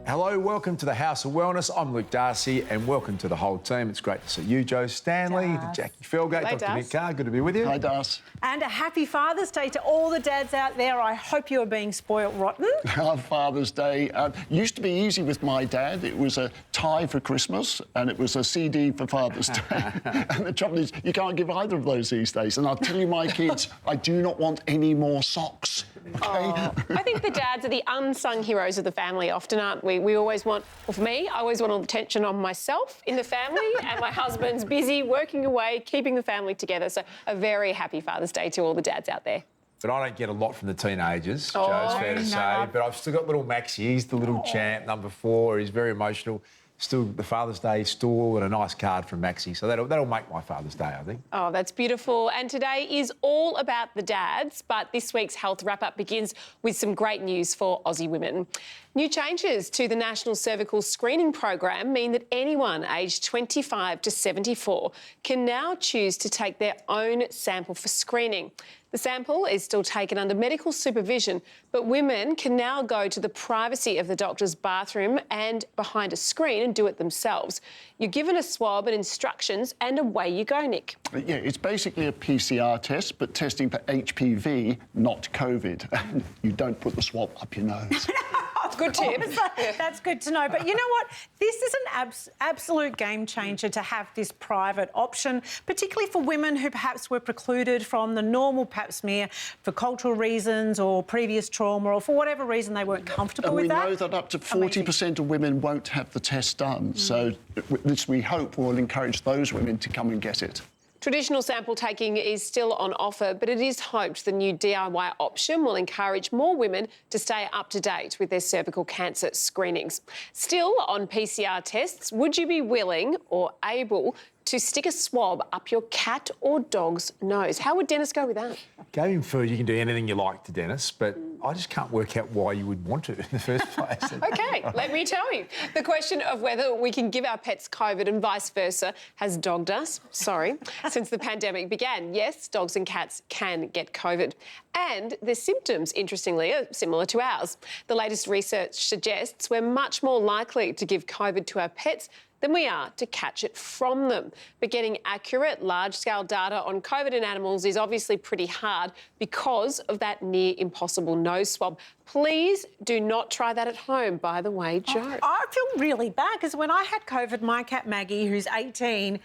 Hello, welcome to the House of Wellness. I'm Luke Darcy and welcome to the whole team. It's great to see you, Joe Stanley, Jackie Felgate, Hello, Dr. Nick Carr. Good to be with you. Hi, Das. And a happy Father's Day to all the dads out there. I hope you are being spoilt rotten. Our Father's Day used to be easy with my dad. It was a tie for Christmas and it was a CD for Father's Day. And the trouble is, you can't give either of those these days. And I'll tell you, my kids, I do not want any more socks, OK? I think the dads are the unsung heroes of the family often, aren't we? We always want, well, for me, I always want all the attention on myself in the family and my husband's busy working away, keeping the family together. So a very happy Father's Day to all the dads out there. But I don't get a lot from the teenagers, Joe, it's fair to say. But I've still got little Maxie. He's the little champ, number 4. He's very emotional. Still, the Father's Day stool and a nice card from Maxie. So that'll make my Father's Day, I think. Oh, that's beautiful. And today is all about the dads, but this week's Health Wrap-Up begins with some great news for Aussie women. New changes to the National Cervical Screening Program mean that anyone aged 25 to 74 can now choose to take their own sample for screening. The sample is still taken under medical supervision, but women can now go to the privacy of the doctor's bathroom and behind a screen and do it themselves. You're given a swab and instructions and away you go, Nick. Yeah, it's basically a PCR test, but testing for HPV, not COVID. You don't put the swab up your nose. Good tip. That's good to know. But you know what? This is an absolute game changer to have this private option, particularly for women who perhaps were precluded from the normal pap smear for cultural reasons or previous trauma or for whatever reason they weren't comfortable with that. And we know that up to 40% of women won't have the test done. So this, we hope, will encourage those women to come and get it. Traditional sample taking is still on offer, but it is hoped the new DIY option will encourage more women to stay up to date with their cervical cancer screenings. Still on PCR tests, would you be willing or able to stick a swab up your cat or dog's nose? How would Dennis go with that? Going food, you can do anything you like to Dennis, but I just can't work out why you would want to in the first place. OK, let me tell you. The question of whether we can give our pets COVID and vice versa has dogged us, since the pandemic began. Yes, dogs and cats can get COVID. And their symptoms, interestingly, are similar to ours. The latest research suggests we're much more likely to give COVID to our pets than we are to catch it from them. But getting accurate, large-scale data on COVID in animals is obviously pretty hard because of that near impossible nose swab. Please do not try that at home, by the way, Joe. I feel really bad because when I had COVID, my cat Maggie, who's 18,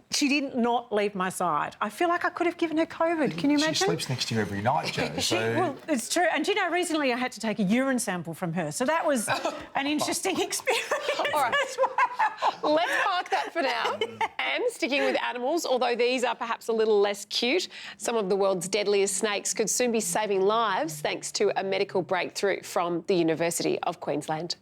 she did not leave my side. I feel like I could have given her COVID. Can you imagine? She sleeps next to you every night, Joe. Well, it's true. And you know, recently I had to take a urine sample from her. So that was an interesting experience All right. as well. Let's park that for now. And sticking with animals, although these are perhaps a little less cute, some of the world's deadliest snakes could soon be saving lives thanks to a medical breakthrough from the University of Queensland.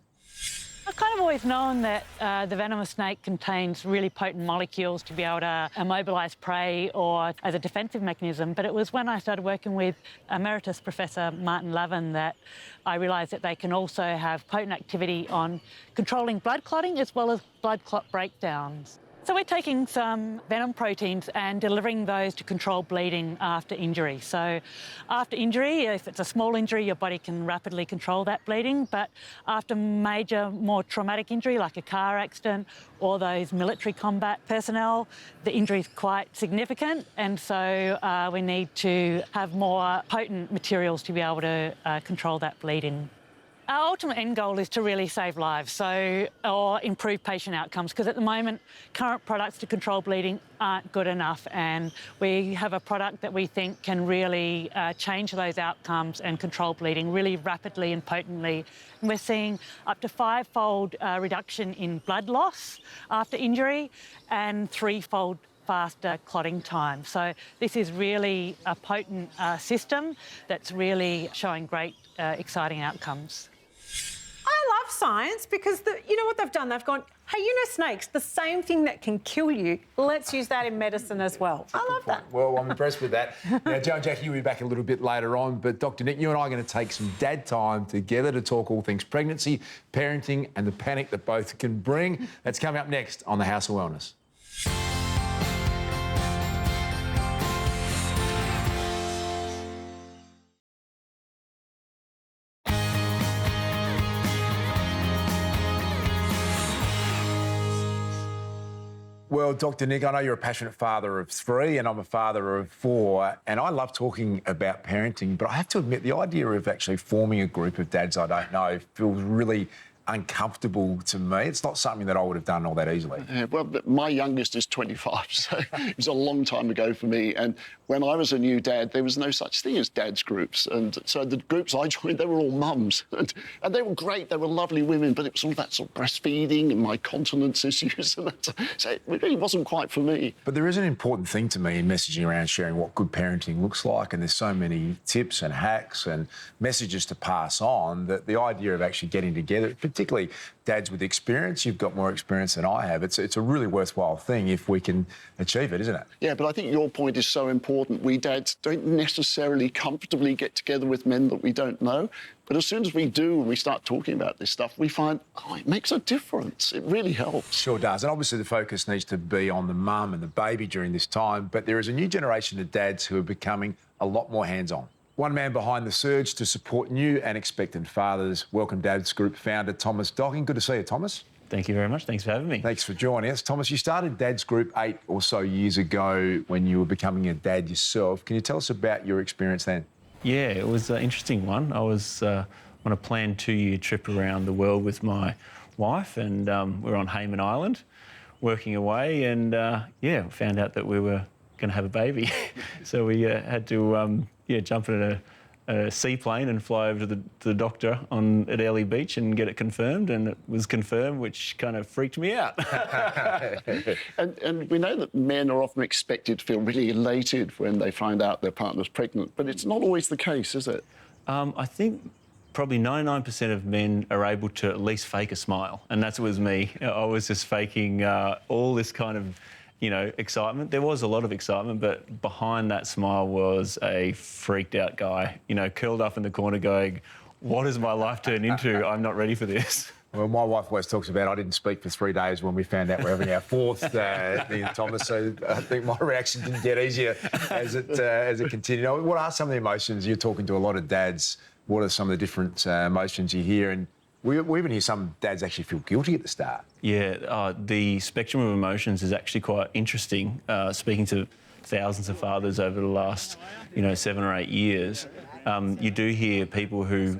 I've kind of always known that the venomous snake contains really potent molecules to be able to immobilise prey or as a defensive mechanism, but it was when I started working with Emeritus Professor Martin Lavin that I realised that they can also have potent activity on controlling blood clotting as well as blood clot breakdowns. So we're taking some venom proteins and delivering those to control bleeding after injury. So after injury, if it's a small injury, your body can rapidly control that bleeding. But after major, more traumatic injury, like a car accident or those military combat personnel, the injury is quite significant. And so we need to have more potent materials to be able to control that bleeding. Our ultimate end goal is to really save lives, or improve patient outcomes, because at the moment, current products to control bleeding aren't good enough, and we have a product that we think can really change those outcomes and control bleeding really rapidly and potently. And we're seeing up to 5-fold reduction in blood loss after injury and 3-fold faster clotting time. So this is really a potent system that's really showing great, exciting outcomes. I love science because you know what they've done? They've gone, hey, you know snakes, the same thing that can kill you, let's use that in medicine as well. I love that. Well, I'm impressed with that. Now, Joe and Jackie, you'll be back a little bit later on, but Dr. Nick, you and I are going to take some dad time together to talk all things pregnancy, parenting and the panic that both can bring. That's coming up next on the House of Wellness. Well, Dr. Nick, I know you're a passionate father of 3 and I'm a father of 4, and I love talking about parenting, but I have to admit the idea of actually forming a group of dads I don't know feels really uncomfortable to me. It's not something that I would have done all that easily. Well, my youngest is 25, so it was a long time ago for me. And when I was a new dad, there was no such thing as dads groups. And so the groups I joined, they were all mums. And they were great, they were lovely women, but it was all that sort of breastfeeding and my continence issues. And that, so it really wasn't quite for me. But there is an important thing to me in messaging around sharing what good parenting looks like, and there's so many tips and hacks and messages to pass on that the idea of actually getting together, particularly dads with experience, you've got more experience than I have, it's a really worthwhile thing if we can achieve it, isn't it? Yeah, but I think your point is so important. We dads don't necessarily comfortably get together with men that we don't know, but as soon as we do and we start talking about this stuff, we find, oh, it makes a difference. It really helps. Sure does. And obviously the focus needs to be on the mum and the baby during this time, but there is a new generation of dads who are becoming a lot more hands-on. One man behind the surge to support new and expectant fathers. Welcome Dads Group founder Thomas Docking. Good to see you, Thomas. Thank you very much. Thanks for having me. Thanks for joining us. Thomas, you started Dads Group 8 or so years ago when you were becoming a dad yourself. Can you tell us about your experience then? Yeah, it was an interesting one. I was on a planned 2-year trip around the world with my wife, and we were on Hayman Island working away, and found out that we were going to have a baby. So we had to jump in a seaplane and fly over to the doctor at Airlie Beach and get it confirmed, and it was confirmed, which kind of freaked me out. And we know that men are often expected to feel really elated when they find out their partner's pregnant, but it's not always the case, is it? I think probably 99% of men are able to at least fake a smile, and that was me. I was just faking all this kind of excitement. There was a lot of excitement, but behind that smile was a freaked out guy, curled up in the corner going, what has my life turned into? I'm not ready for this. Well, my wife always talks about I didn't speak for 3 days when we found out we're having our 4th, me and Thomas, so I think my reaction didn't get easier as it continued. What are some of the emotions? You're talking to a lot of dads. What are some of the different emotions you hear? And we even hear some dads actually feel guilty at the start. Yeah, the spectrum of emotions is actually quite interesting. Speaking to thousands of fathers over the last, 7 or 8 years, you do hear people who,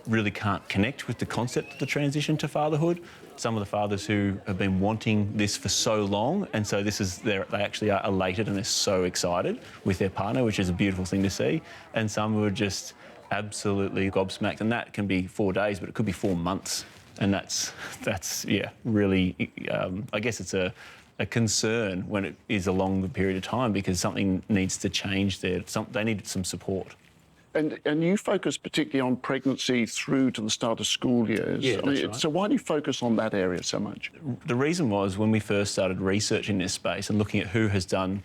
really can't connect with the concept of the transition to fatherhood. Some of the fathers who have been wanting this for so long, and so they actually are elated and they're so excited with their partner, which is a beautiful thing to see. And some who are just absolutely gobsmacked, and that can be 4 days, but it could be 4 months, and that's really. I guess it's a concern when it is a longer period of time because something needs to change there. They need some support. And you focus particularly on pregnancy through to the start of school years. Yeah, that's right. So why do you focus on that area so much? The reason was when we first started researching this space and looking at who has done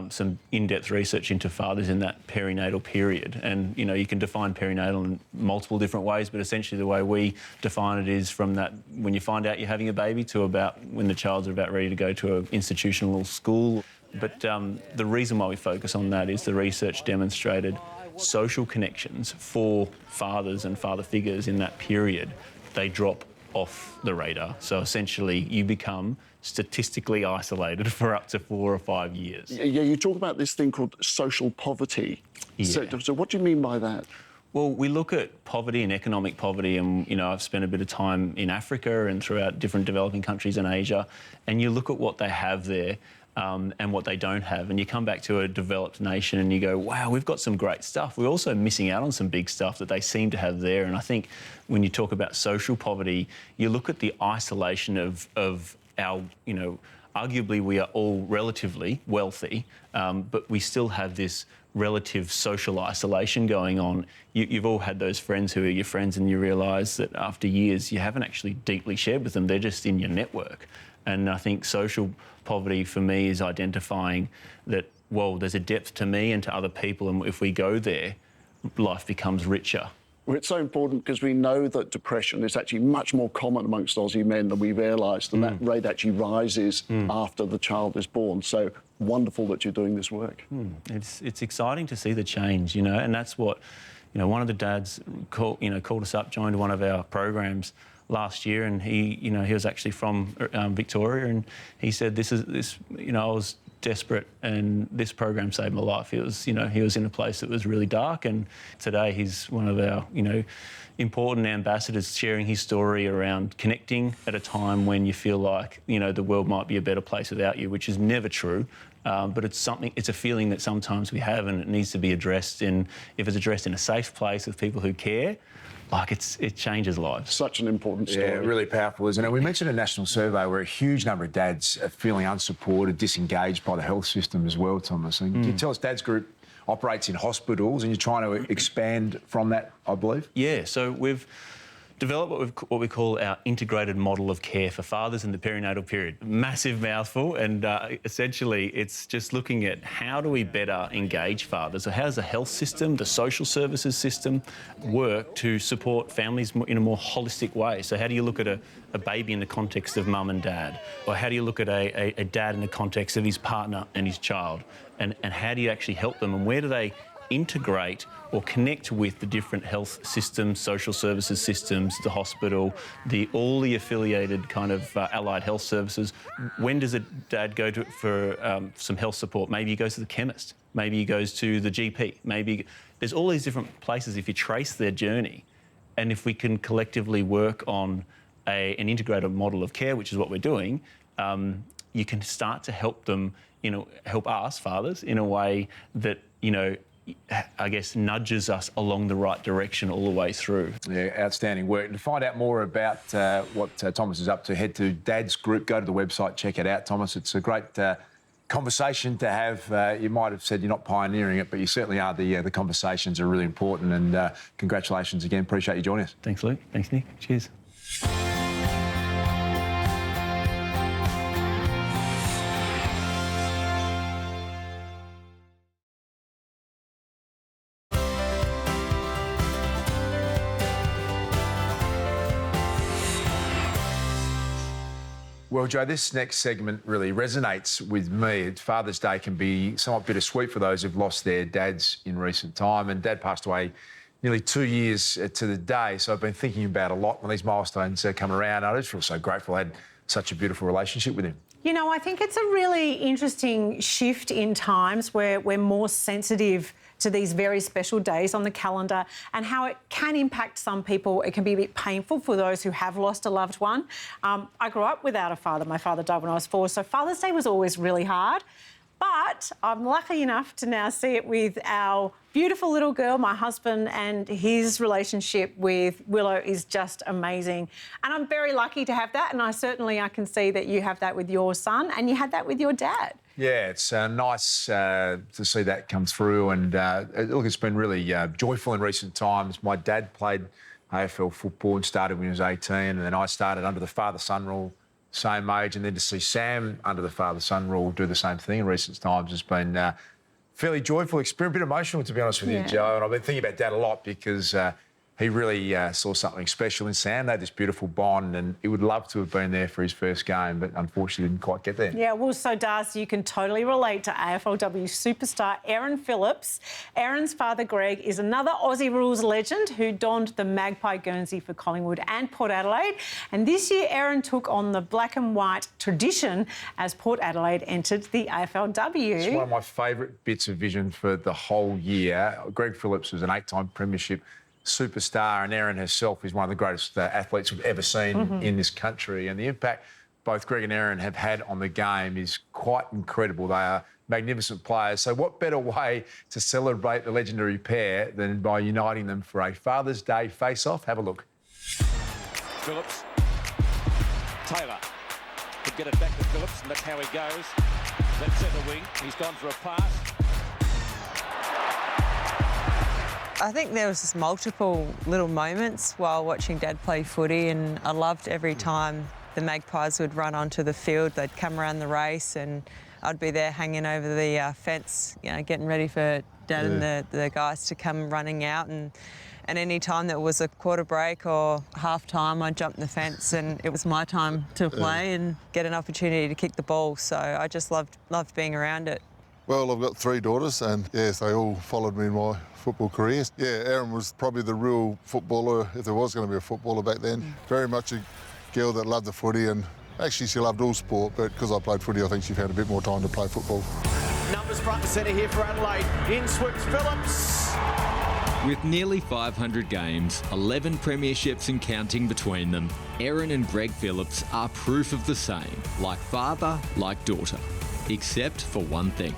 some in-depth research into fathers in that perinatal period. And, you can define perinatal in multiple different ways, but essentially the way we define it is from that when you find out you're having a baby to about when the child's about ready to go to an institutional school. But the reason why we focus on that is the research demonstrated social connections for fathers and father figures in that period, they drop off the radar. So essentially you become statistically isolated for up to 4 or 5 years. Yeah, you talk about this thing called social poverty. Yeah. So what do you mean by that? Well, we look at poverty and economic poverty, and I've spent a bit of time in Africa and throughout different developing countries in Asia, and you look at what they have there and what they don't have, and you come back to a developed nation and you go, wow, we've got some great stuff. We're also missing out on some big stuff that they seem to have there. And I think when you talk about social poverty, you look at the isolation of our, arguably we are all relatively wealthy, but we still have this relative social isolation going on. You've all had those friends who are your friends and you realise that after years you haven't actually deeply shared with them, they're just in your network. And I think social poverty for me is identifying that, well, there's a depth to me and to other people, and if we go there, life becomes richer. Well, it's so important because we know that depression is actually much more common amongst Aussie men than we realised, and that rate actually rises after the child is born. So wonderful that you're doing this work. It's exciting to see the change, and that's what, one of the dads called us up, joined one of our programs last year, and he was actually from Victoria, and he said, I was desperate, and this program saved my life. He was in a place that was really dark, and today he's one of our, important ambassadors, sharing his story around connecting at a time when you feel like, the world might be a better place without you, which is never true. But it's a feeling that sometimes we have, and it needs to be addressed if it's addressed in a safe place with people who care, it changes lives. Such an important story. Yeah, really powerful, isn't it? We mentioned a national survey where a huge number of dads are feeling unsupported, disengaged by the health system as well, Thomas. And can you tell us, Dads Group operates in hospitals, and you're trying to expand from that, I believe? Yeah, so we've developed what we call our integrated model of care for fathers in the perinatal period. Massive mouthful, and essentially it's just looking at how do we better engage fathers. So how does the health system, the social services system work to support families in a more holistic way? So how do you look at a baby in the context of mum and dad? Or how do you look at a dad in the context of his partner and his child? And how do you actually help them, and where do they integrate or connect with the different health systems, social services systems, the hospital, all the affiliated kind of allied health services? When does a dad go for some health support? Maybe he goes to the chemist. Maybe he goes to the GP. There's all these different places if you trace their journey, and if we can collectively work on an integrated model of care, which is what we're doing, you can start to help them, help us fathers in a way that, I guess, nudges us along the right direction all the way through. Yeah, outstanding work. And to find out more about what Thomas is up to, head to Dads Group, go to the website, check it out, Thomas. It's a great conversation to have. You might have said you're not pioneering it, but you certainly are. The conversations are really important, and congratulations again. Appreciate you joining us. Thanks, Luke. Thanks, Nick. Cheers. Well, Joe, this next segment really resonates with me. Father's Day can be somewhat bittersweet for those who've lost their dads in recent time, and Dad passed away nearly 2 years to the day, so I've been thinking about a lot when these milestones come around. I just feel so grateful I had such a beautiful relationship with him. I think it's a really interesting shift in times where we're more sensitive to these very special days on the calendar and how it can impact some people. It can be a bit painful for those who have lost a loved one. I grew up without a father. My father died when I was 4, so Father's Day was always really hard. But I'm lucky enough to now see it with our beautiful little girl. My husband and his relationship with Willow is just amazing. And I'm very lucky to have that. And I can see that you have that with your son and you had that with your dad. Yeah, it's nice to see that come through. And look, it's been really joyful in recent times. My dad played AFL football and started when he was 18. And then I started under the father-son rule, same age, and then to see Sam under the father-son rule do the same thing in recent times has been fairly joyful experience, a bit emotional, to be honest with you, Joe. And I've been thinking about Dad a lot because he really saw something special in Sam. They had this beautiful bond, and he would love to have been there for his first game, but unfortunately didn't quite get there. Yeah, well, so Darcy, you can totally relate to AFLW superstar Erin Phillips. Erin's father, Greg, is another Aussie rules legend who donned the Magpie Guernsey for Collingwood and Port Adelaide. And this year, Erin took on the black and white tradition as Port Adelaide entered the AFLW. It's one of my favourite bits of vision for the whole year. Greg Phillips was an 8-time premiership superstar, and Erin herself is one of the greatest athletes we've ever seen in this country. And the impact both Greg and Erin have had on the game is quite incredible. They are magnificent players. So what better way to celebrate the legendary pair than by uniting them for a Father's Day face-off? Have a look. Phillips. Taylor could get it back to Phillips, and that's how he goes. Left centre wing. He's gone for a pass. I think there was just multiple little moments while watching Dad play footy, and I loved every time the Magpies would run onto the field. They'd come around the race and I'd be there hanging over the fence, getting ready for Dad and the guys to come running out. And any time there was a quarter break or half time, I'd jump the fence and it was my time to play and get an opportunity to kick the ball. So I just loved being around it. Well, I've got 3 daughters, and yes, they all followed me in my football career. Yeah, Erin was probably the real footballer, if there was going to be a footballer back then. Very much a girl that loved the footy, and actually she loved all sport, but because I played footy, I think she found a bit more time to play football. Numbers front and centre here for Adelaide. In swoops Phillips. With nearly 500 games, 11 premierships and counting between them, Erin and Greg Phillips are proof of the same, like father, like daughter. Except for one thing.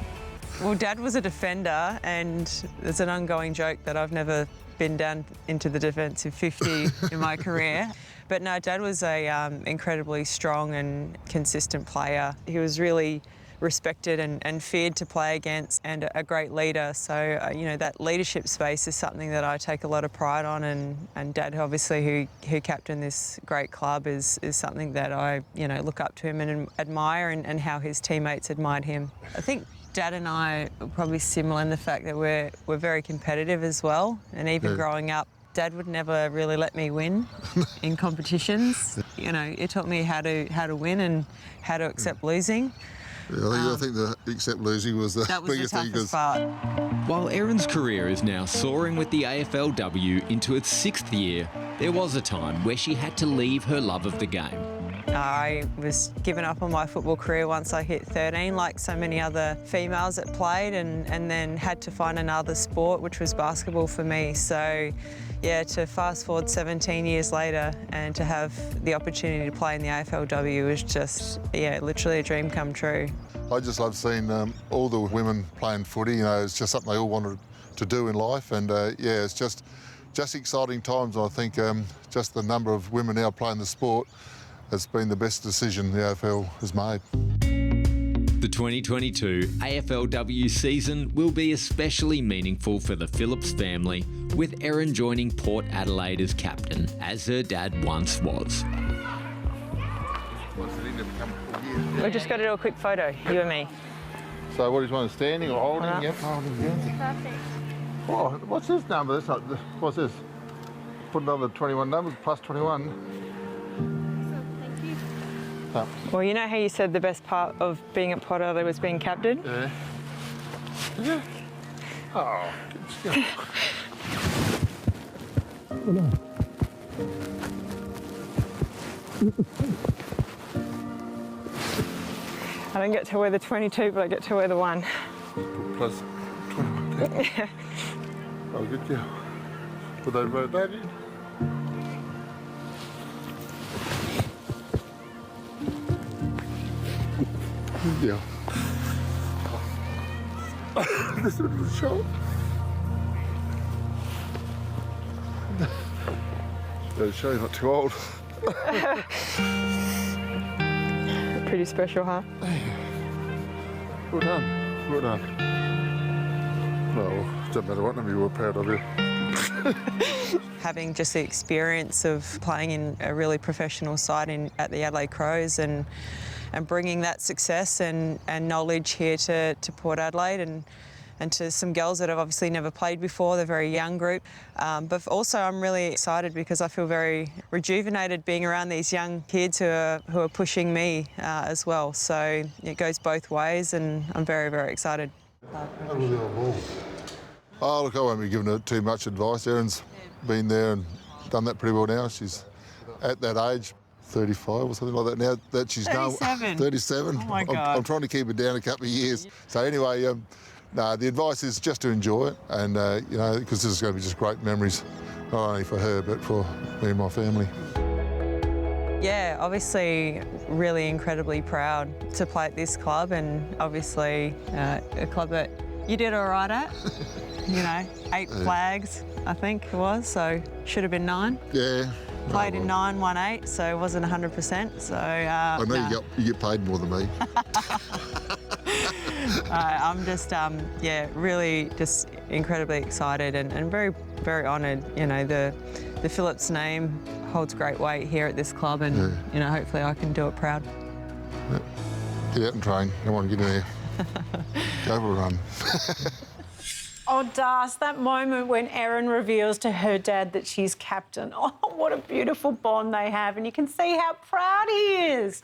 Well, Dad was a defender, and there's an ongoing joke that I've never been down into the defensive 50 in my career. But no, Dad was a incredibly strong and consistent player. He was really respected and feared to play against, and a great leader. So, you know, that leadership space is something that I take a lot of pride on, and Dad, obviously, who captained this great club, is something that I, you know, look up to him and admire, and how his teammates admired him. I think Dad and I are probably similar in the fact that we're very competitive as well, and even growing up, Dad would never really let me win in competitions. You know, it taught me how to win and how to accept losing. Yeah, I think the accept losing was the biggest thing. Toughest part. While Erin's career is now soaring with the AFLW into its 6th year, there was a time where she had to leave her love of the game. I was giving up on my football career once I hit 13, like so many other females that played, and then had to find another sport, which was basketball for me. So, yeah, to fast forward 17 years later and to have the opportunity to play in the AFLW was just, yeah, literally a dream come true. I just love seeing all the women playing footy. You know, it's just something they all wanted to do in life, and yeah, it's just exciting times. I think just the number of women now playing the sport has been the best decision the AFL has made. The 2022 AFLW season will be especially meaningful for the Phillips family, with Erin joining Port Adelaide as captain, as her dad once was. We've just got to do a quick photo, you and me. So what is one, standing or holding? Yep, holding. Perfect. Oh, what's this number? That's not, what's this? Put another 21 numbers, plus 21. Oh. Well, you know how you said the best part of being at Port Adelaide was being captain? Yeah. Yeah. Oh, good. I don't get to wear the 22, but I get to wear the 1. Plus 21. Yeah. Oh, good girl. Would they vote that in? Yeah. This is a shot. Better show you're not too old. Pretty special, huh? Well done. Well done. Well, doesn't matter what number you were proud of you. Having just the experience of playing in a really professional side at the Adelaide Crows and bringing that success and knowledge here to Port Adelaide and to some girls that have obviously never played before. They're a very young group. But also I'm really excited because I feel very rejuvenated being around these young kids who are pushing me as well. So it goes both ways, and I'm very, very excited. Oh, look, I won't be giving her too much advice. Erin's been there and done that pretty well now. She's at that age, 35 or something like that now, that she's 37. 37. Oh my God. I'm trying to keep it down a couple of years. So anyway, no, the advice is just to enjoy it, and you know, because this is going to be just great memories, not only for her but for me and my family. Yeah, obviously really incredibly proud to play at this club, and obviously a club that you did all right at. You know, 8 flags, I think it was, so should have been 9. Yeah. Played in 9, won 8, so it wasn't 100%. So I know you get paid more than me. I'm just, yeah, really just incredibly excited and very, very honoured. You know, the Phillips name holds great weight here at this club, and you know, hopefully I can do it proud. Yeah. Get out and train. Come on, get in there. Go for a run. Oh, Das, that moment when Erin reveals to her dad that she's captain. Oh, what a beautiful bond they have, and you can see how proud he is.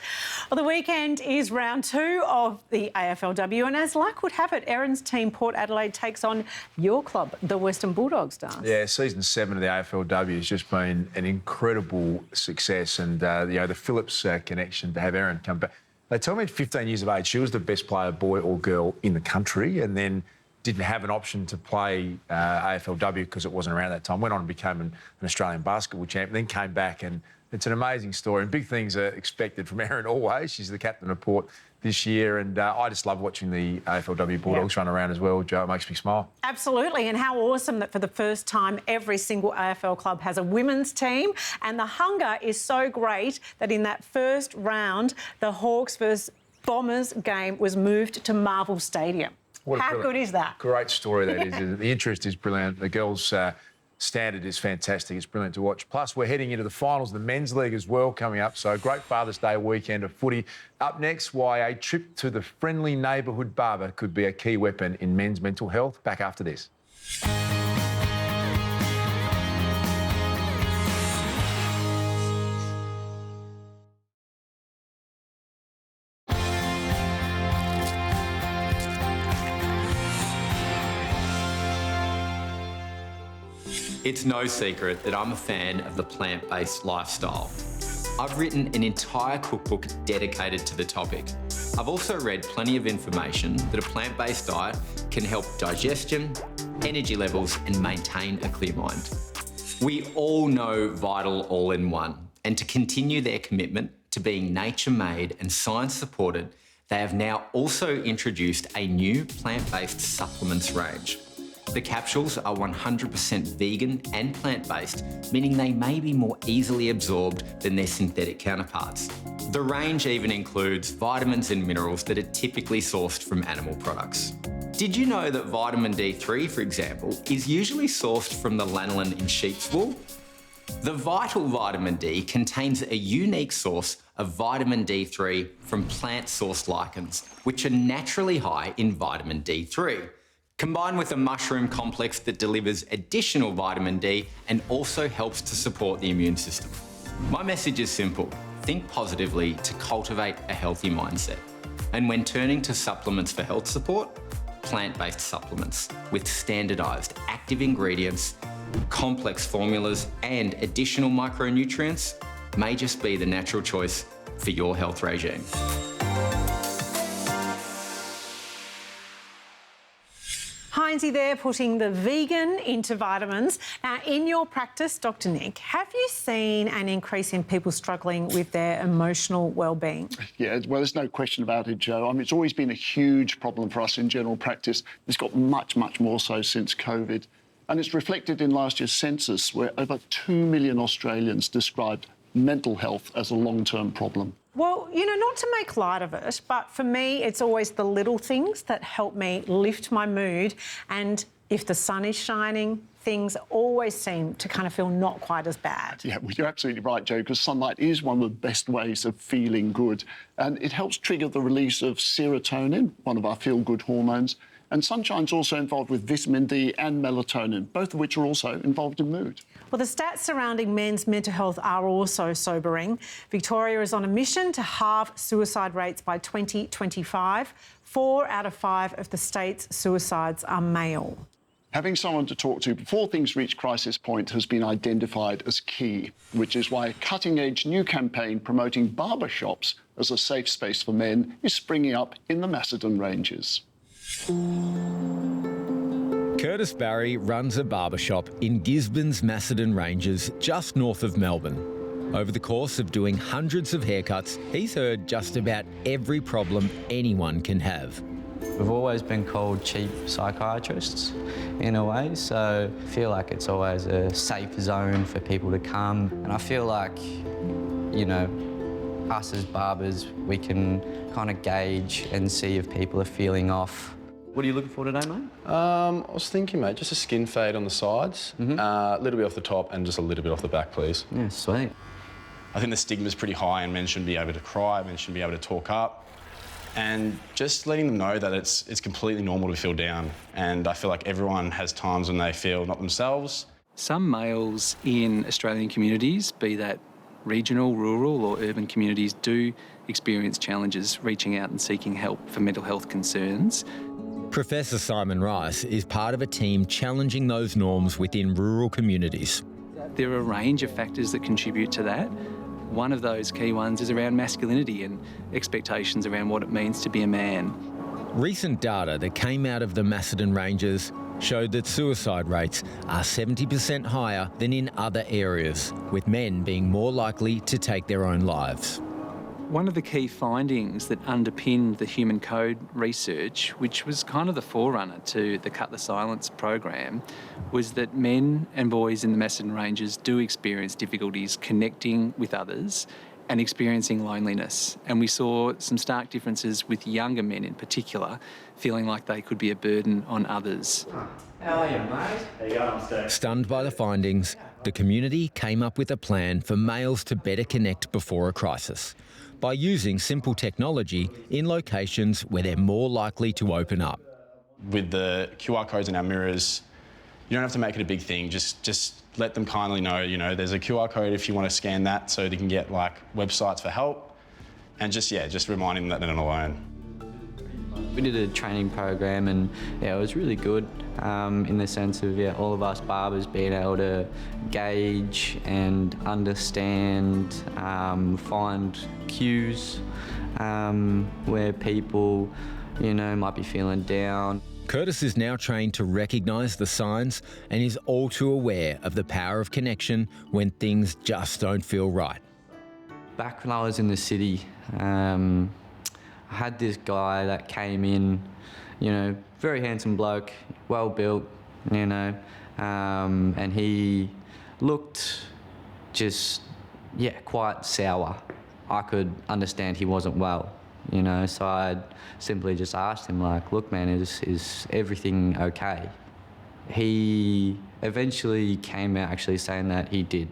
Well, the weekend is round 2 of the AFLW, and as luck would have it, Erin's team, Port Adelaide, takes on your club, the Western Bulldogs, Das. Yeah, season 7 of the AFLW has just been an incredible success, and the Phillips connection to have Erin come back. They tell me at 15 years of age she was the best player, boy or girl, in the country, and then didn't have an option to play AFLW because it wasn't around that time. Went on and became an Australian basketball champion, then came back, and it's an amazing story. And big things are expected from Erin always. She's the captain of Port this year, and I just love watching the AFLW Bulldogs run around as well, Joe. It makes me smile. Absolutely, and how awesome that for the first time every single AFL club has a women's team, and the hunger is so great that in that first round, the Hawks versus Bombers game was moved to Marvel Stadium. How good is that? Great story that is. The interest is brilliant. The girls' standard is fantastic. It's brilliant to watch. Plus, we're heading into the finals of the Men's League as well coming up. So, great Father's Day weekend of footy. Up next, why a trip to the friendly neighbourhood barber could be a key weapon in men's mental health. Back after this. It's no secret that I'm a fan of the plant-based lifestyle. I've written an entire cookbook dedicated to the topic. I've also read plenty of information that a plant-based diet can help digestion, energy levels, and maintain a clear mind. We all know Vital All-in-One, and to continue their commitment to being nature-made and science-supported, they have now also introduced a new plant-based supplements range. The capsules are 100% vegan and plant-based, meaning they may be more easily absorbed than their synthetic counterparts. The range even includes vitamins and minerals that are typically sourced from animal products. Did you know that vitamin D3, for example, is usually sourced from the lanolin in sheep's wool? The Vital Vitamin D contains a unique source of vitamin D3 from plant-sourced lichens, which are naturally high in vitamin D3. Combined with a mushroom complex that delivers additional vitamin D and also helps to support the immune system. My message is simple: think positively to cultivate a healthy mindset. And when turning to supplements for health support, plant-based supplements with standardised active ingredients, complex formulas and additional micronutrients may just be the natural choice for your health regime. Heinzie there putting the vegan into vitamins. Now, in your practice, Dr. Nick, have you seen an increase in people struggling with their emotional well-being? Yeah, well, there's no question about it, Joe. I mean, it's always been a huge problem for us in general practice. It's got much, much more so since COVID. And it's reflected in last year's census, where over 2 million Australians described mental health as a long-term problem. Well, you know, not to make light of it, but for me, it's always the little things that help me lift my mood. And if the sun is shining, things always seem to kind of feel not quite as bad. Yeah, well, you're absolutely right, Joe, because sunlight is one of the best ways of feeling good. And it helps trigger the release of serotonin, one of our feel-good hormones. And sunshine's also involved with vitamin D and melatonin, both of which are also involved in mood. Well, the stats surrounding men's mental health are also sobering. Victoria is on a mission to halve suicide rates by 2025. 4 out of 5 of the state's suicides are male. Having someone to talk to before things reach crisis point has been identified as key, which is why a cutting-edge new campaign promoting barbershops as a safe space for men is springing up in the Macedon Ranges. Curtis Barry runs a barbershop in Gisborne's Macedon Ranges, just north of Melbourne. Over the course of doing hundreds of haircuts, he's heard just about every problem anyone can have. We've always been called cheap psychiatrists in a way, so I feel like it's always a safe zone for people to come. And I feel like, you know, us as barbers, we can kind of gauge and see if people are feeling off. What are you looking for today, mate? I was thinking, mate, just a skin fade on the sides, a little bit off the top and just a little bit off the back, please. Yeah, sweet. I think the stigma's pretty high and men shouldn't be able to cry, men shouldn't be able to talk up. and just letting them know that it's completely normal to feel down. And I feel like everyone has times when they feel not themselves. Some males in Australian communities, be that regional, rural or urban communities, do experience challenges reaching out and seeking help for mental health concerns. Professor Simon Rice is part of a team challenging those norms within rural communities. There are a range of factors that contribute to that. One of those key ones is around masculinity and expectations around what it means to be a man. Recent data that came out of the Macedon Ranges showed that suicide rates are 70% higher than in other areas, with men being more likely to take their own lives. One of the key findings that underpinned the Human Code research, which was kind of the forerunner to the Cut the Silence program, was that men and boys in the Macedon Ranges do experience difficulties connecting with others and experiencing loneliness. And we saw some stark differences with younger men in particular, feeling like they could be a burden on others. How are you, mate? How you going? Stunned by the findings, the community came up with a plan for males to better connect before a crisis by using simple technology in locations where they're more likely to open up. With the QR codes in our mirrors, you don't have to make it a big thing. Just let them kindly know, you know, there's a QR code if you want to scan that so they can get like websites for help, and just reminding them that they're not alone. We did a training program and it was really good in the sense of all of us barbers being able to gauge and understand, find cues where people, might be feeling down. Curtis is now trained to recognise the signs and is all too aware of the power of connection when things just don't feel right. Back when I was in the city, I had this guy that came in, very handsome bloke, well built, and he looked just, quite sour. I could understand he wasn't well, so I simply just asked him, look, man, is everything okay? He eventually came out actually saying that he did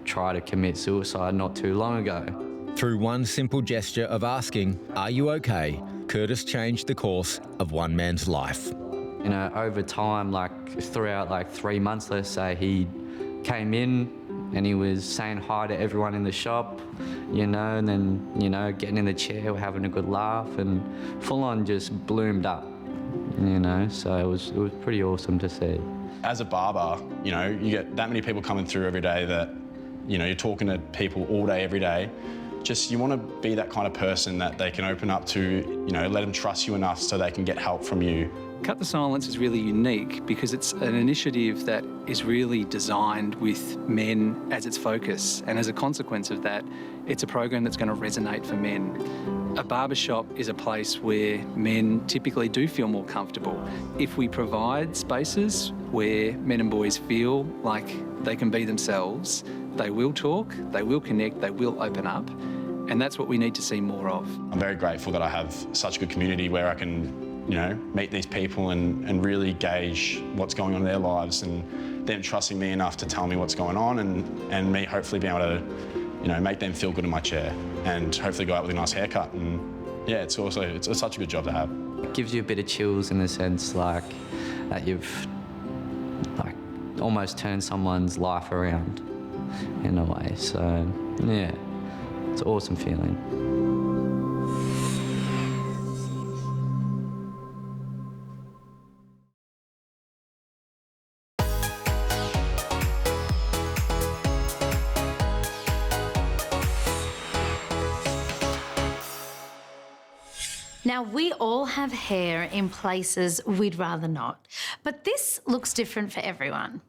try to commit suicide not too long ago. Through one simple gesture of asking, "Are you okay?" Curtis changed the course of one man's life. Over time, throughout 3 months, let's say, he came in and he was saying hi to everyone in the shop, and then, getting in the chair, we're having a good laugh, and full on just bloomed up, so it was pretty awesome to see. As a barber, you get that many people coming through every day that, you're talking to people all day, every day. Just, you want to be that kind of person that they can open up to, let them trust you enough so they can get help from you. Cut the Silence is really unique because it's an initiative that is really designed with men as its focus, and as a consequence of that, it's a program that's going to resonate for men. A barbershop is a place where men typically do feel more comfortable. If we provide spaces where men and boys feel like they can be themselves, they will talk, they will connect, they will open up, and that's what we need to see more of. I'm very grateful that I have such a good community where I can, meet these people and really gauge what's going on in their lives, and them trusting me enough to tell me what's going on, and me hopefully being able to, make them feel good in my chair and hopefully go out with a nice haircut. And it's such a good job to have. It gives you a bit of chills in the sense that you've almost turned someone's life around in a way. So it's an awesome feeling. Now, we all have hair in places we'd rather not, but this looks different for everyone.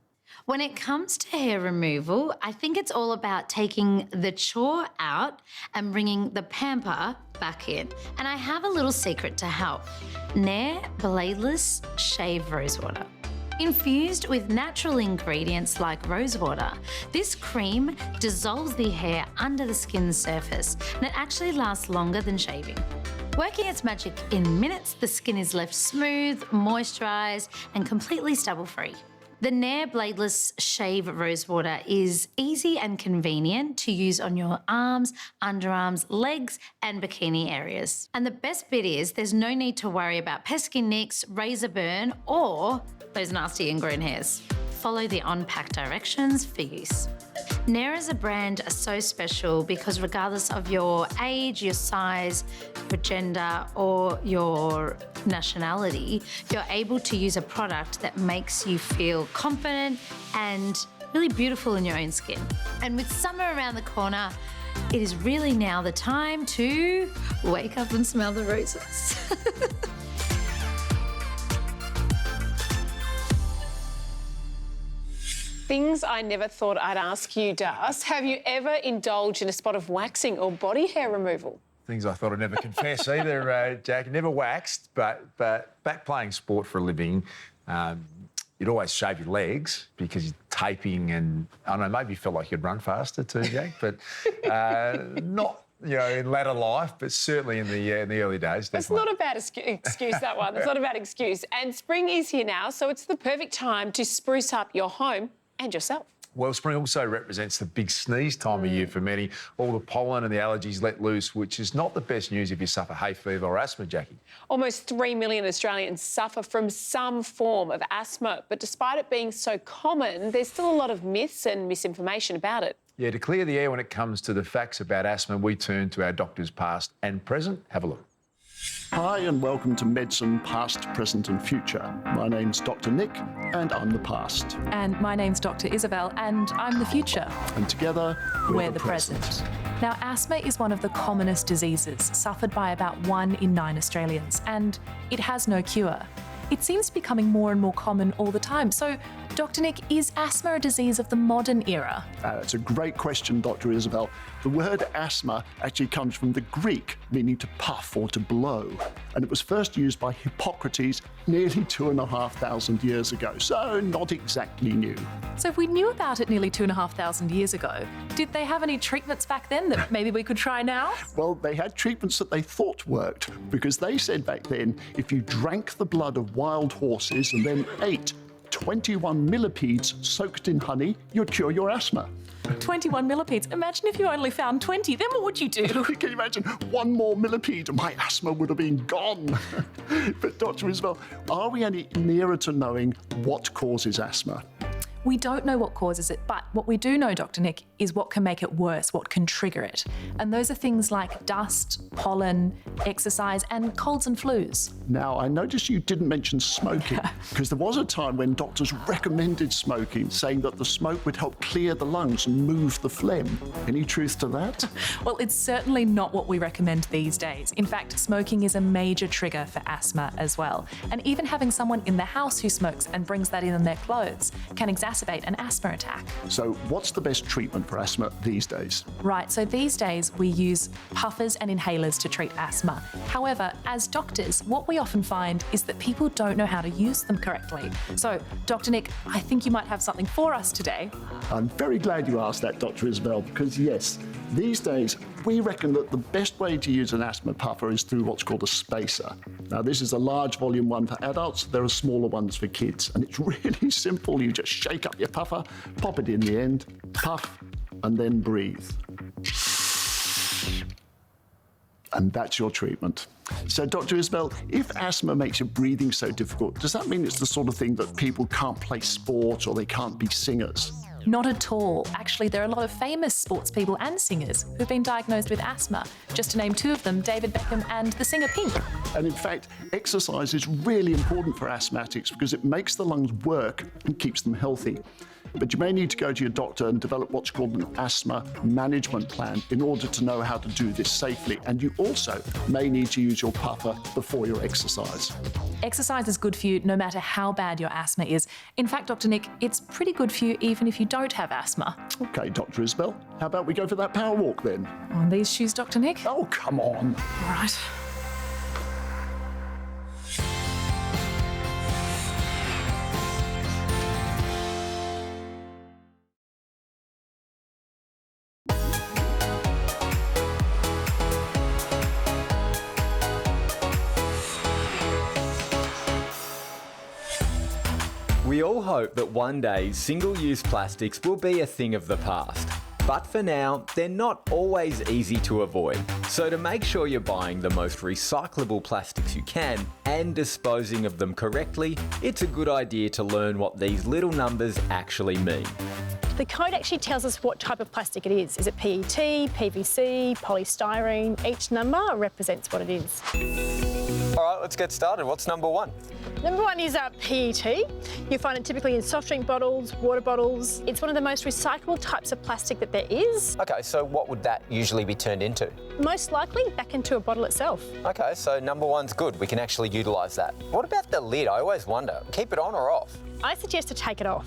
When it comes to hair removal, I think it's all about taking the chore out and bringing the pamper back in. And I have a little secret to help. Nair Bladeless Shave Rosewater. Infused with natural ingredients like rosewater, this cream dissolves the hair under the skin's surface, and it actually lasts longer than shaving. Working its magic in minutes, the skin is left smooth, moisturised, and completely stubble-free. The Nair Bladeless Shave Rose Water is easy and convenient to use on your arms, underarms, legs and bikini areas. And the best bit is there's no need to worry about pesky nicks, razor burn or those nasty ingrown hairs. Follow the on-pack directions for use. Nair as a brand are so special because regardless of your age, your size, your gender or your nationality, you're able to use a product that makes you feel confident and really beautiful in your own skin. And with summer around the corner, it is really now the time to wake up and smell the roses. Things I never thought I'd ask you, Das. Have you ever indulged in a spot of waxing or body hair removal? Things I thought I'd never confess either, Jack. Never waxed, but back playing sport for a living, you'd always shave your legs because you're taping and, I don't know, maybe you felt like you'd run faster too, Jack, but not, in latter life, but certainly in the early days. That's not a bad excuse, that one. That's not a bad excuse. And spring is here now, so it's the perfect time to spruce up your home and yourself. Well, spring also represents the big sneeze time of year for many. All the pollen and the allergies let loose, which is not the best news if you suffer hay fever or asthma, Jackie. Almost 3 million Australians suffer from some form of asthma, but despite it being so common, there's still a lot of myths and misinformation about it. Yeah, to clear the air when it comes to the facts about asthma, we turn to our doctors past and present. Have a look. Hi and welcome to Medicine Past, Present and Future. My name's Dr. Nick and I'm the past. And my name's Dr. Isabel and I'm the future. And together, we're the present. Now, asthma is one of the commonest diseases suffered by about 1 in 9 Australians, and it has no cure. It seems to be becoming more and more common all the time. So, Dr. Nick, is asthma a disease of the modern era? That's a great question, Dr. Isabel. The word asthma actually comes from the Greek, meaning to puff or to blow. And it was first used by Hippocrates nearly 2,500 years ago, so not exactly new. So if we knew about it nearly 2,500 years ago, did they have any treatments back then that maybe we could try now? Well, they had treatments that they thought worked, because they said back then, if you drank the blood of wild horses and then ate 21 millipedes soaked in honey, you'd cure your asthma. 21 millipedes. Imagine if you only found 20. Then what would you do? Can you imagine? 1 more millipede and my asthma would have been gone. But Dr. Isabel, are we any nearer to knowing what causes asthma? We don't know what causes it, but what we do know, Dr. Nick, is what can make it worse, what can trigger it. And those are things like dust, pollen, exercise, and colds and flus. Now, I noticed you didn't mention smoking, because there was a time when doctors recommended smoking, saying that the smoke would help clear the lungs and move the phlegm. Any truth to that? Well, it's certainly not what we recommend these days. In fact, smoking is a major trigger for asthma as well. And even having someone in the house who smokes and brings that in their clothes can exacerbate an asthma attack. So what's the best treatment for asthma these days? Right, so these days we use puffers and inhalers to treat asthma. However, as doctors, what we often find is that people don't know how to use them correctly. So, Dr. Nick, I think you might have something for us today. I'm very glad you asked that, Dr. Isabel, because yes, these days we reckon that the best way to use an asthma puffer is through what's called a spacer. Now, this is a large volume one for adults. There are smaller ones for kids, and it's really simple. You just shake up your puffer, pop it in the end, puff, and then breathe. And that's your treatment. So, Dr. Isabel, if asthma makes your breathing so difficult, does that mean it's the sort of thing that people can't play sport or they can't be singers? Not at all. Actually, there are a lot of famous sports people and singers who've been diagnosed with asthma. Just to name 2 of them, David Beckham and the singer Pink. And in fact, exercise is really important for asthmatics because it makes the lungs work and keeps them healthy. But you may need to go to your doctor and develop what's called an asthma management plan in order to know how to do this safely. And you also may need to use your puffer before your exercise. Exercise is good for you no matter how bad your asthma is. In fact, Dr. Nick, it's pretty good for you even if you don't have asthma. OK, Dr. Isabel, how about we go for that power walk then? On these shoes, Dr. Nick? Oh, come on. All right. We We all hope that one day single-use plastics will be a thing of the past. But for now, they're not always easy to avoid. So to make sure you're buying the most recyclable plastics you can and disposing of them correctly, it's a good idea to learn what these little numbers actually mean. The code actually tells us what type of plastic it is. Is it PET, PVC, polystyrene? Each number represents what it is. All right, let's get started. What's number one? Number one is PET. You find it typically in soft drink bottles, water bottles. It's one of the most recyclable types of plastic that there is. Okay, so what would that usually be turned into? Most likely back into a bottle itself. Okay, so number one's good. We can actually utilise that. What about the lid? I always wonder. Keep it on or off? I suggest to take it off.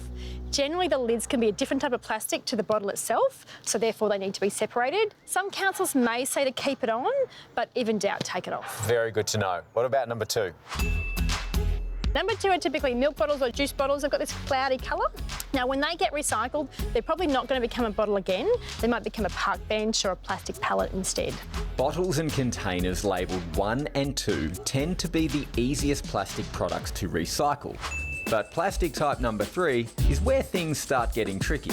Generally, the lids can be a different type of plastic to the bottle itself, so therefore they need to be separated. Some councils may say to keep it on, but if in doubt, take it off. Very good to know. What about number two? Number two are typically milk bottles or juice bottles. They've got this cloudy colour. Now, when they get recycled, they're probably not going to become a bottle again. They might become a park bench or a plastic pallet instead. Bottles and containers labelled 1 and 2 tend to be the easiest plastic products to recycle. But plastic type number 3 is where things start getting tricky.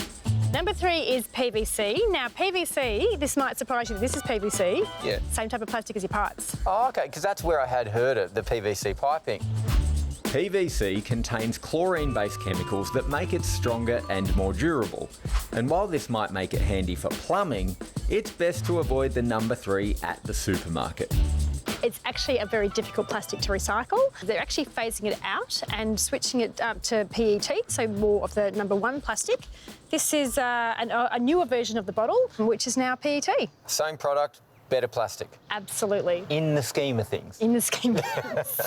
Number three is PVC. Now, PVC, this might surprise you, this is PVC. Yeah. Same type of plastic as your pipes. Oh, okay, because that's where I had heard it, the PVC piping. PVC contains chlorine-based chemicals that make it stronger and more durable. And while this might make it handy for plumbing, it's best to avoid the number 3 at the supermarket. It's actually a very difficult plastic to recycle. They're actually phasing it out and switching it to PET, so more of the number 1 plastic. This is a newer version of the bottle, which is now PET. Same product, better plastic. Absolutely. In the scheme of things. In the scheme of things.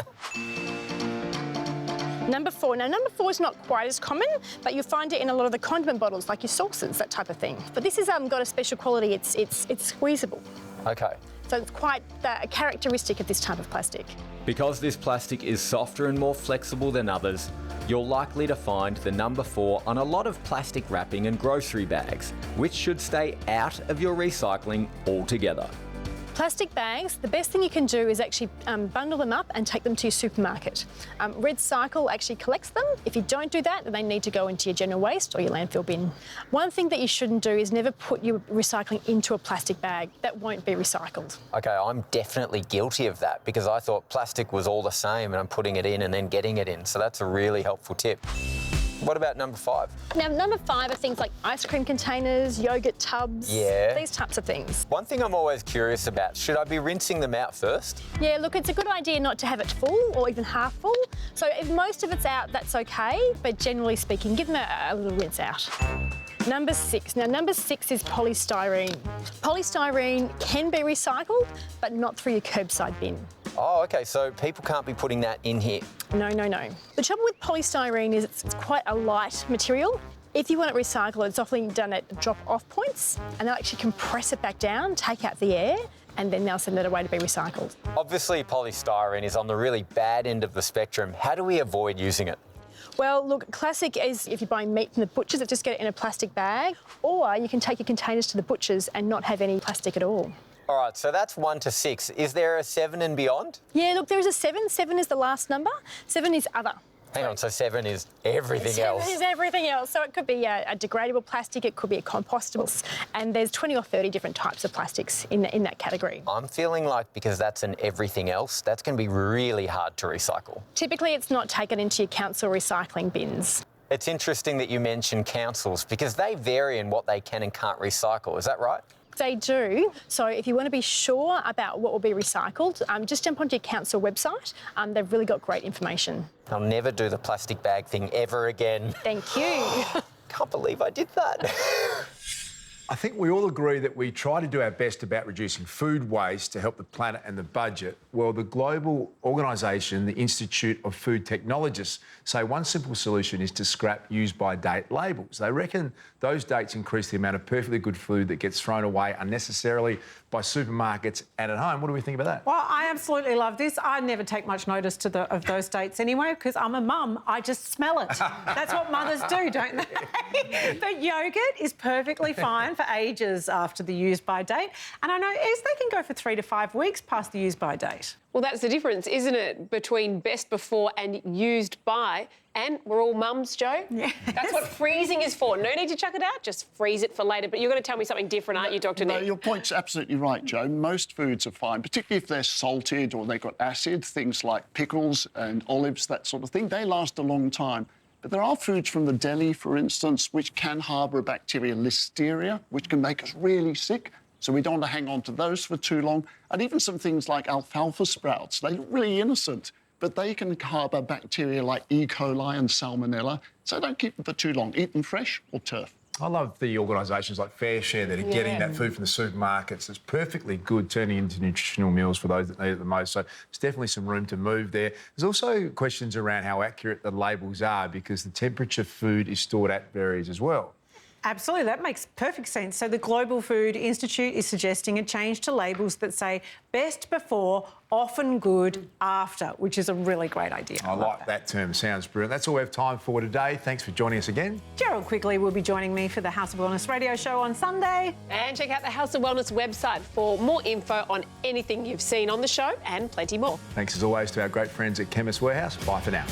Number 4. Now, number 4 is not quite as common, but you find it in a lot of the condiment bottles, like your sauces, that type of thing. But this has got a special quality. It's squeezable. Okay. So it's quite a characteristic of this type of plastic. Because this plastic is softer and more flexible than others, you're likely to find the number 4 on a lot of plastic wrapping and grocery bags, which should stay out of your recycling altogether. Plastic bags, the best thing you can do is actually bundle them up and take them to your supermarket. Red Cycle actually collects them. If you don't do that, then they need to go into your general waste or your landfill bin. One thing that you shouldn't do is never put your recycling into a plastic bag. That won't be recycled. Okay, I'm definitely guilty of that because I thought plastic was all the same and I'm putting it in and then getting it in. So that's a really helpful tip. What about number 5? Now, number 5 are things like ice cream containers, yoghurt tubs, these types of things. One thing I'm always curious about, should I be rinsing them out first? Yeah, look, it's a good idea not to have it full or even half full. So if most of it's out, that's okay, but generally speaking, give them a little rinse out. Number 6. Now, number 6 is polystyrene. Polystyrene can be recycled, but not through your curbside bin. Oh, okay, so people can't be putting that in here. No, no, no. The trouble with polystyrene is it's quite a light material. If you want it recycled, it's often done at drop-off points, and they'll actually compress it back down, take out the air, and then they'll send it away to be recycled. Obviously, polystyrene is on the really bad end of the spectrum. How do we avoid using it? Well, look, classic is if you're buying meat from the butchers, just get it in a plastic bag, or you can take your containers to the butchers and not have any plastic at all. All right, so that's 1 to 6. Is there a 7 and beyond? Yeah, look, there is a 7. 7 is the last number. 7 is other. Hang on, so 7 is everything else. 7 is everything else. So it could be a degradable plastic, it could be a compostable, and there's 20 or 30 different types of plastics in that category. I'm feeling like because that's an everything else, that's going to be really hard to recycle. Typically, it's not taken into your council recycling bins. It's interesting that you mention councils because they vary in what they can and can't recycle. Is that right? They do. So if you want to be sure about what will be recycled, just jump onto your council website. They've really got great information. I'll never do the plastic bag thing ever again. Thank you. Can't believe I did that. I think we all agree that we try to do our best about reducing food waste to help the planet and the budget. Well, the global organisation, the Institute of Food Technologists, say one simple solution is to scrap use-by-date labels. They reckon those dates increase the amount of perfectly good food that gets thrown away unnecessarily by supermarkets and at home. What do we think about that? Well, I absolutely love this. I never take much notice of those dates anyway because I'm a mum. I just smell it. That's what mothers do, don't they? But yoghurt is perfectly fine for ages after the use-by date. And I know, Ez, they can go for 3 to 5 weeks past the use-by date. Well, that's the difference, isn't it, between best before and used by? And we're all mums, Jo. Yeah. That's what freezing is for. No need to chuck it out, just freeze it for later. But you're going to tell me something different, aren't you, Dr. Nick? No, your point's absolutely right, Jo. Most foods are fine, particularly if they're salted or they've got acid, things like pickles and olives, that sort of thing. They last a long time. But there are foods from the deli, for instance, which can harbour a bacteria, Listeria, which can make us really sick. So we don't want to hang on to those for too long. And even some things like alfalfa sprouts, they look really innocent, but they can harbour bacteria like E. coli and Salmonella. So don't keep them for too long. Eat them fresh or turf. I love the organisations like FareShare that are getting that food from the supermarkets. It's perfectly good, turning into nutritional meals for those that need it the most. So there's definitely some room to move there. There's also questions around how accurate the labels are because the temperature food is stored at varies as well. Absolutely, that makes perfect sense. So the Global Food Institute is suggesting a change to labels that say best before, often good after, which is a really great idea. I like that term, sounds brilliant. That's all we have time for today. Thanks for joining us again. Gerald Quigley will be joining me for the House of Wellness radio show on Sunday. And check out the House of Wellness website for more info on anything you've seen on the show and plenty more. Thanks as always to our great friends at Chemist Warehouse. Bye for now.